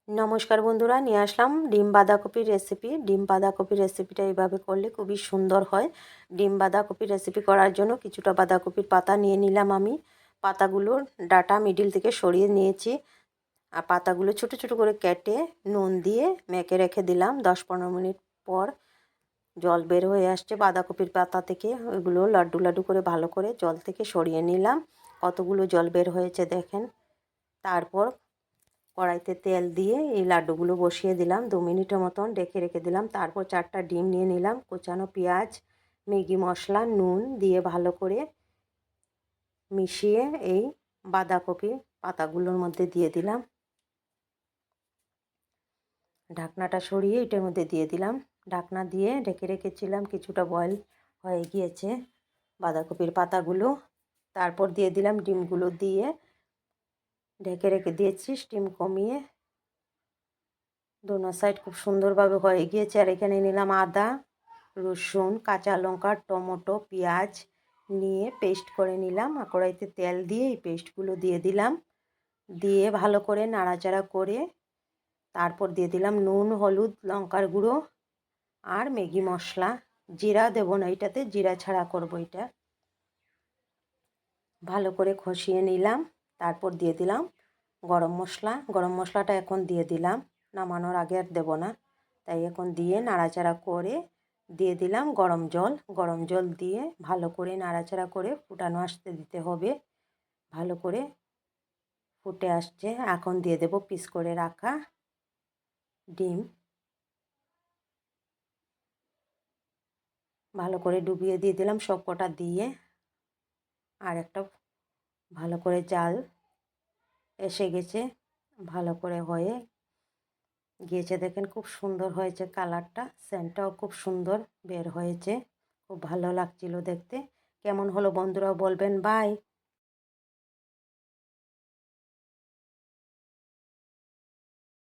নমস্কার বন্ধুরা, নিয়ে আসলাম ডিম বাঁধাকপির রেসিপি। ডিম বাঁধাকপির রেসিপিটা এইভাবে করলে খুবই সুন্দর হয়। ডিম বাঁধাকপির রেসিপি করার জন্য কিছুটা বাঁধাকপির পাতা নিয়ে নিলাম আমি। পাতাগুলোর ডাটা মিডিল থেকে সরিয়ে নিয়েছি। আর পাতাগুলো ছোট ছোট করে কেটে নুন দিয়ে মেখে রেখে দিলাম। 10-15 মিনিট পর জল বের হয়ে আসছে বাঁধাকপির পাতা থেকে। ওইগুলো লাড্ডু লাড্ডু করে ভালো করে জল থেকে সরিয়ে নিলাম। কতগুলো জল বের হয়েছে দেখেন। তারপর কড়াইতে তেল দিয়ে এই লাড্ডুগুলো বসিয়ে দিলাম। 2 মিনিটের মতন রেখে দিলাম। তারপর 4টা ডিম নিয়ে নিলাম, কুচানো পেঁয়াজ, ম্যাগি মশলা, নুন দিয়ে ভালো করে মিশিয়ে এই বাঁধাকপি পাতাগুলোর মধ্যে দিয়ে দিলাম। ঢাকনাটা সরিয়ে এটার মধ্যে দিয়ে দিলাম। ঢাকনা দিয়ে রেখেছিলাম, কিছুটা বয়েল হয়ে গিয়েছে বাঁধাকপির পাতাগুলো। তারপর দিয়ে দিলাম ডিমগুলো দিয়ে রেখে দিয়েছি স্টিম কমিয়ে। দোনো সাইড খুব সুন্দরভাবে হয়ে গিয়েছে। আর এখানে নিলাম আদা, রসুন, কাঁচা লঙ্কা, টমেটো, পেঁয়াজ নিয়ে পেস্ট করে নিলাম। আর কড়াইতে তেল দিয়ে এই পেস্টগুলো দিয়ে দিলাম। দিয়ে ভালো করে নাড়াচাড়া করে তারপর দিয়ে দিলাম নুন, হলুদ, লঙ্কার গুঁড়ো আর ম্যাগি মশলা। জিরা দেবো না, এটাতে জিরা ছাড়া করবো এটা। ভালো করে কষিয়ে নিলাম। তারপর দিয়ে দিলাম গরম মশলা। গরম মশলাটা এখন দিয়ে দিলাম, নামানোর আগে আর দেবো না, তাই এখন দিয়ে নাড়াচাড়া করে দিয়ে দিলাম গরম জল। গরম জল দিয়ে ভালো করে নাড়াচাড়া করে ফুটানো আসতে দিতে হবে। ভালো করে ফুটে আসছে, এখন দিয়ে দেব পিস করে রাখা ডিম। ভালো করে ডুবিয়ে দিয়ে দিলাম সব কটা দিয়ে। আর একটা ভালো করে জাল এসে গেছে, ভালো করে হয়ে গিয়েছে দেখেন। খুব সুন্দর হয়েছে কালারটা, সেন্টটাও খুব সুন্দর বের হয়েছে, খুব ভালো লাগছিল দেখতে। কেমন হলো বন্ধুরাও বলবেন। বাই।